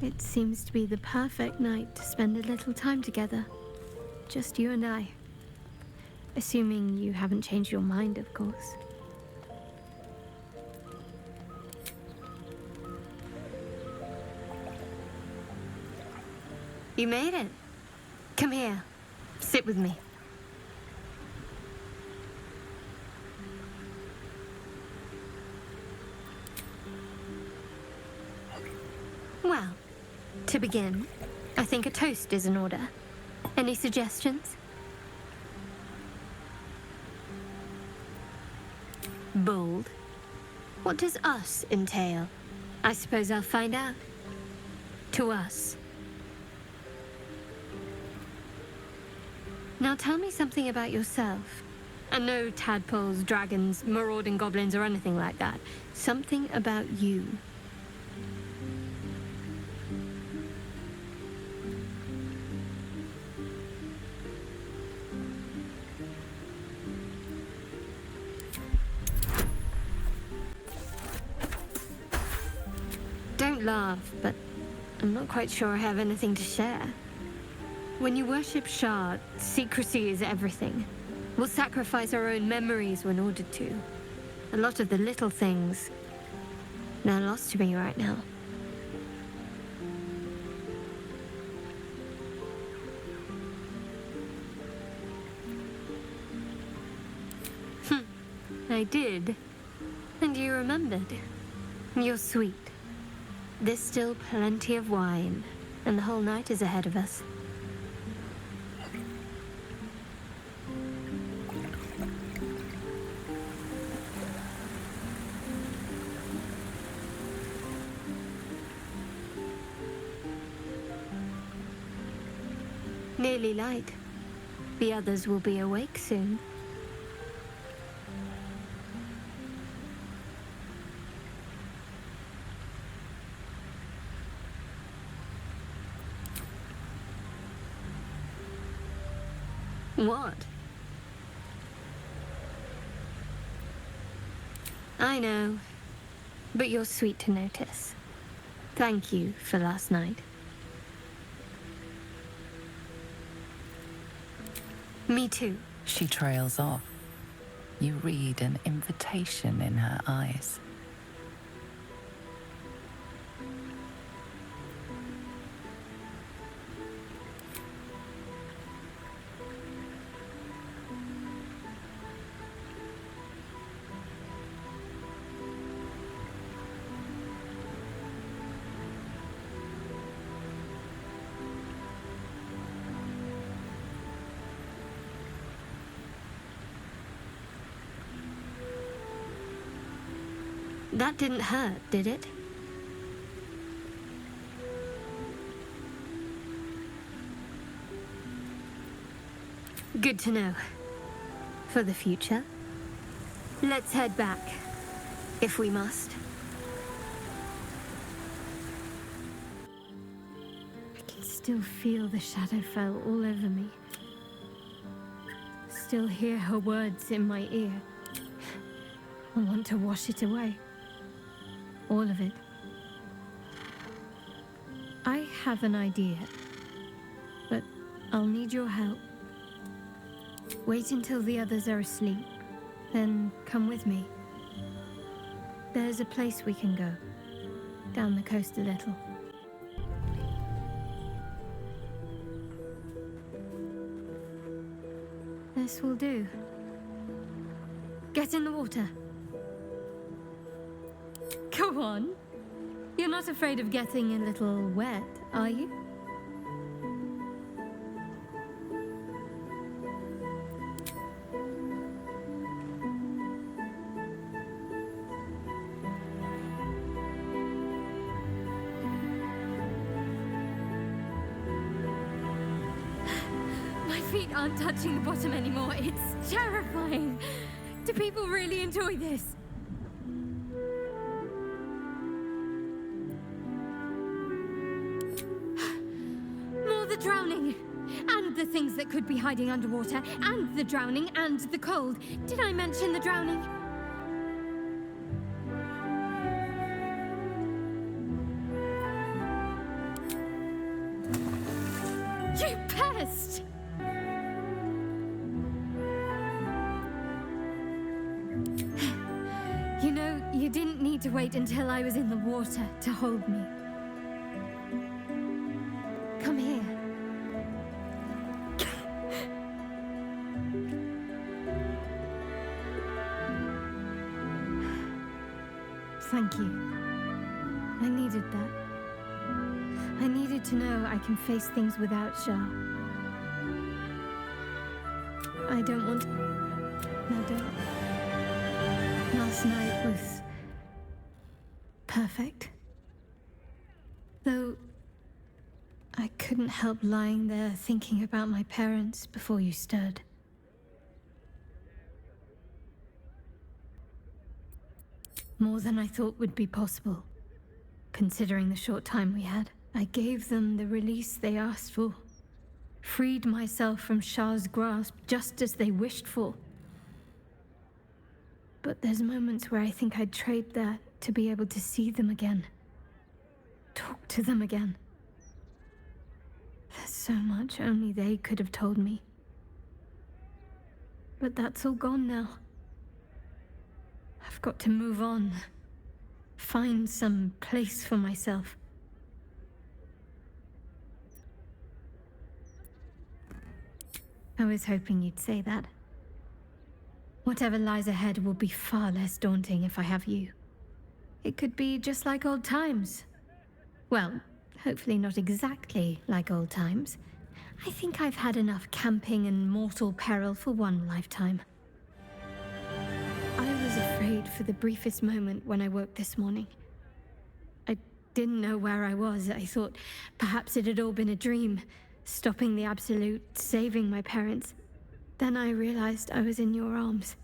It seems to be the perfect night to spend a little time together. Just you and I. Assuming you haven't changed your mind, of course. You made it. Come here. Sit with me. Well, to begin, I think a toast is in order. Any suggestions? Bold. What does us entail? I suppose I'll find out. To us. Now tell me something about yourself. And no tadpoles, dragons, marauding goblins, or anything like that. Something about you. Don't laugh, but I'm not quite sure I have anything to share. When you worship Shar, secrecy is everything. We'll sacrifice our own memories when ordered to. A lot of the little things, they're lost to me right now. I did. And you remembered. You're sweet. There's still plenty of wine, and the whole night is ahead of us. Nearly light. The others will be awake soon. What? I know, but you're sweet to notice. Thank you for last night. Me too. She trails off. You read an invitation in her eyes. That didn't hurt, did it? Good to know. For the future. Let's head back, if we must. I can still feel the Shadowfell all over me. Still hear her words in my ear. I want to wash it away. All of it. I have an idea, but I'll need your help. Wait until the others are asleep, then come with me. There's a place we can go, down the coast a little. This will do. Get in the water. Go on. You're not afraid of getting a little wet, are you? My feet aren't touching the bottom anymore. It's terrifying. Do people really enjoy this? Drowning, and the things that could be hiding underwater, and the drowning, and the cold. Did I mention the drowning? You didn't need to wait until I was in the water to hold me. Come here. Thank you. I needed that. I needed to know I can face things without Shar. I don't want... No, don't. Last night was... perfect. Though... I couldn't help lying there thinking about my parents before you stirred. More than I thought would be possible, considering the short time we had. I gave them the release they asked for. Freed myself from Shar's grasp just as they wished for. But there's moments where I think I'd trade that to be able to see them again. Talk to them again. There's so much only they could have told me. But that's all gone now. I've got to move on. Find some place for myself. I was hoping you'd say that. Whatever lies ahead will be far less daunting if I have you. It could be just like old times. Well, hopefully not exactly like old times. I think I've had enough camping and mortal peril for one lifetime. I was afraid for the briefest moment when I woke this morning. I didn't know where I was. I thought perhaps it had all been a dream, stopping the absolute, saving my parents. Then I realized I was in your arms.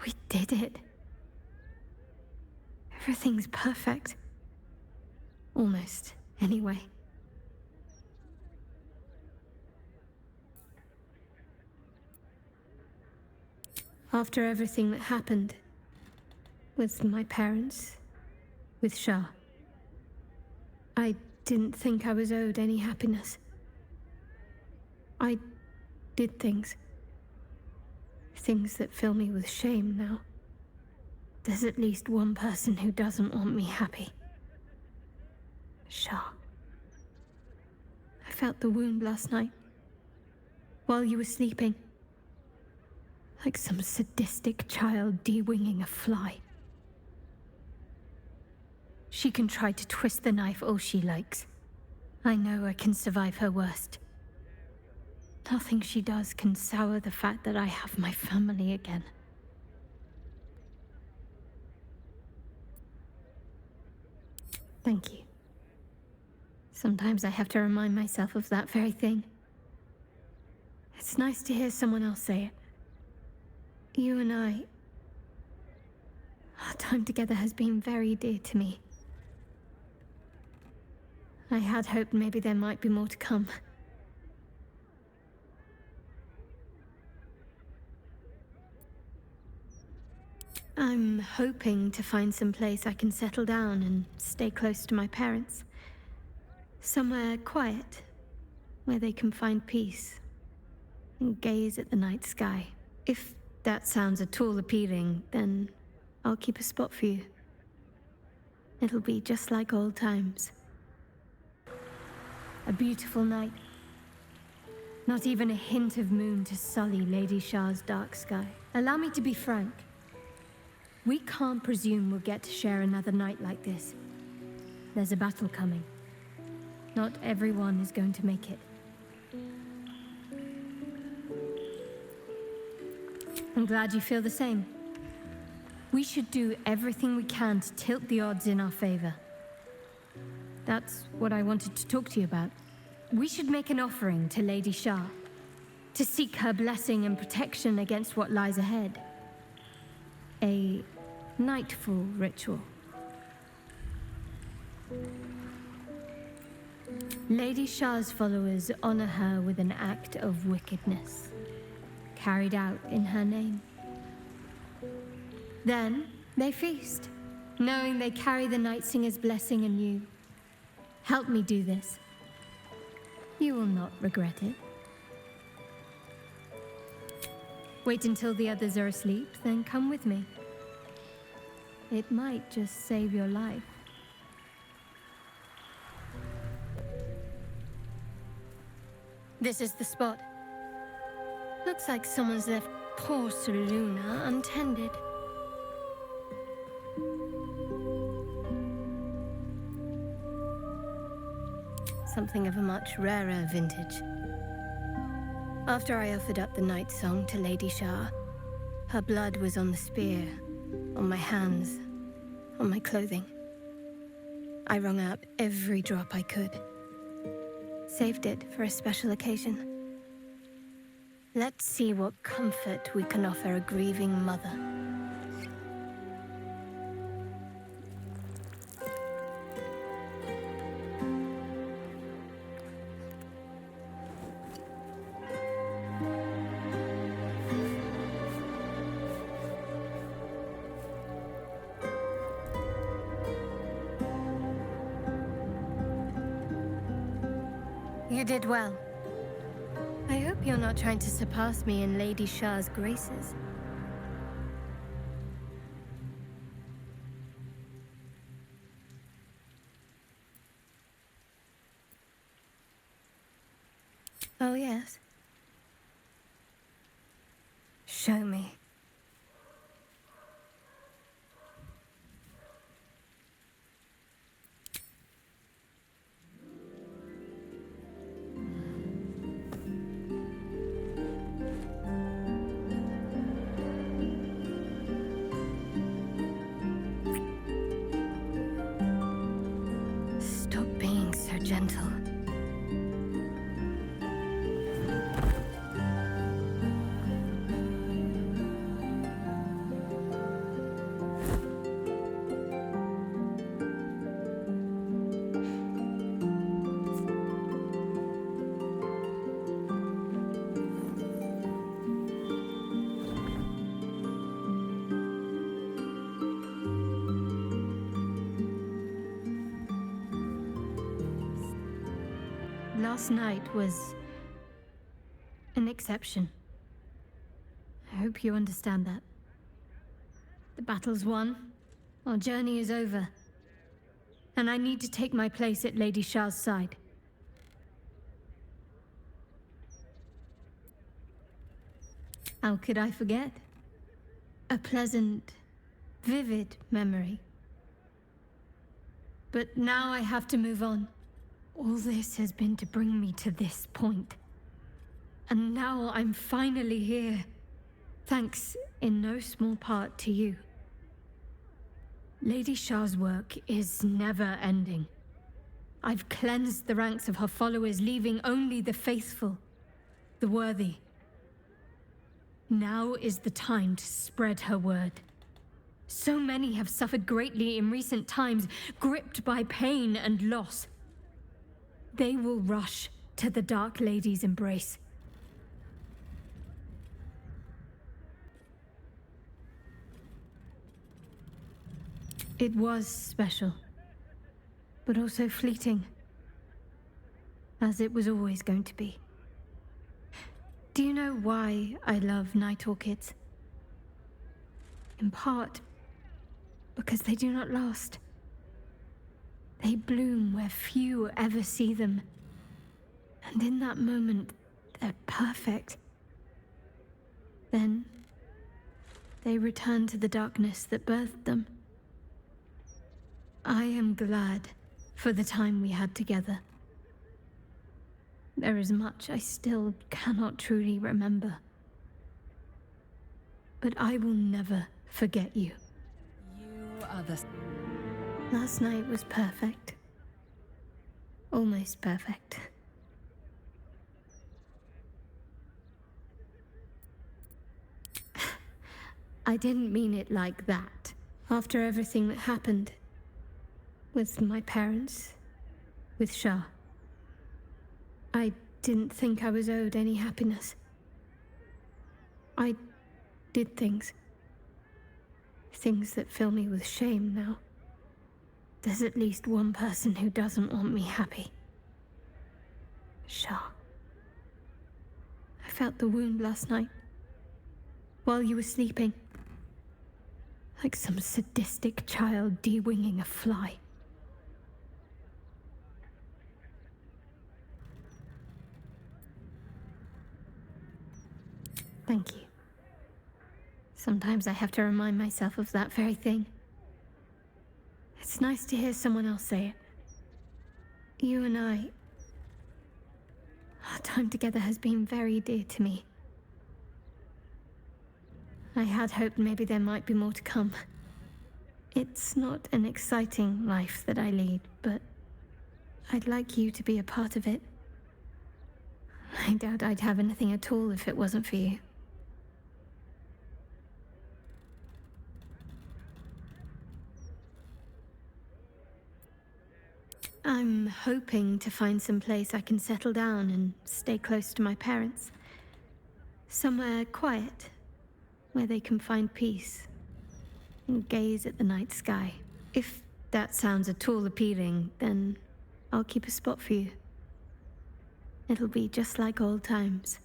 We did it. Everything's perfect. Almost, anyway. After everything that happened, with my parents, with Shar, I didn't think I was owed any happiness. I did things that fill me with shame now. There's at least one person who doesn't want me happy. Shar. I felt the wound last night, while you were sleeping. Like some sadistic child de-winging a fly. She can try to twist the knife all she likes. I know I can survive her worst. Nothing she does can sour the fact that I have my family again. Thank you. Sometimes I have to remind myself of that very thing. It's nice to hear someone else say it. You and I... Our time together has been very dear to me. I had hoped maybe there might be more to come. I'm hoping to find some place I can settle down and stay close to my parents. Somewhere quiet, where they can find peace and gaze at the night sky. If that sounds at all appealing, then I'll keep a spot for you. It'll be just like old times. A beautiful night. Not even a hint of moon to sully Lady Shar's dark sky. Allow me to be frank. We can't presume we'll get to share another night like this. There's a battle coming. Not everyone is going to make it. I'm glad you feel the same. We should do everything we can to tilt the odds in our favor. That's what I wanted to talk to you about. We should make an offering to Lady Shar, to seek her blessing and protection against what lies ahead. A nightfall ritual. Lady Shar's followers honor her with an act of wickedness, carried out in her name. Then they feast, knowing they carry the Night Singer's blessing anew. Help me do this. You will not regret it. Wait until the others are asleep, then come with me. It might just save your life. This is the spot. Looks like someone's left poor Selune untended. Something of a much rarer vintage. After I offered up the night song to Lady Shar, her blood was on the spear, on my hands, on my clothing. I wrung out every drop I could. Saved it for a special occasion. Let's see what comfort we can offer a grieving mother. You did well. I hope you're not trying to surpass me in Lady Shar's graces. Oh, yes. Show me. Stop being so gentle. Last night was an exception. I hope you understand that. The battle's won, our journey is over, and I need to take my place at Lady Shar's side. How could I forget? A pleasant, vivid memory. But now I have to move on. All this has been to bring me to this point. And now I'm finally here. Thanks in no small part to you. Lady Shar's work is never ending. I've cleansed the ranks of her followers, leaving only the faithful, the worthy. Now is the time to spread her word. So many have suffered greatly in recent times, gripped by pain and loss. They will rush to the Dark Lady's embrace. It was special, but also fleeting, as it was always going to be. Do you know why I love night orchids? In part, because they do not last. They bloom where few ever see them. And in that moment, they're perfect. Then, they return to the darkness that birthed them. I am glad for the time we had together. There is much I still cannot truly remember. But I will never forget you. You are the... Last night was perfect. Almost perfect. I didn't mean it like that. After everything that happened. With my parents. With Shar. I didn't think I was owed any happiness. I did things. Things that fill me with shame now. There's at least one person who doesn't want me happy. Shar. I felt the wound last night. While you were sleeping. Like some sadistic child de-winging a fly. Thank you. Sometimes I have to remind myself of that very thing. It's nice to hear someone else say it. You and I... Our time together has been very dear to me. I had hoped maybe there might be more to come. It's not an exciting life that I lead, but I'd like you to be a part of it. I doubt I'd have anything at all if it wasn't for you. I'm hoping to find some place I can settle down and stay close to my parents. Somewhere quiet, where they can find peace and gaze at the night sky. If that sounds at all appealing, then I'll keep a spot for you. It'll be just like old times.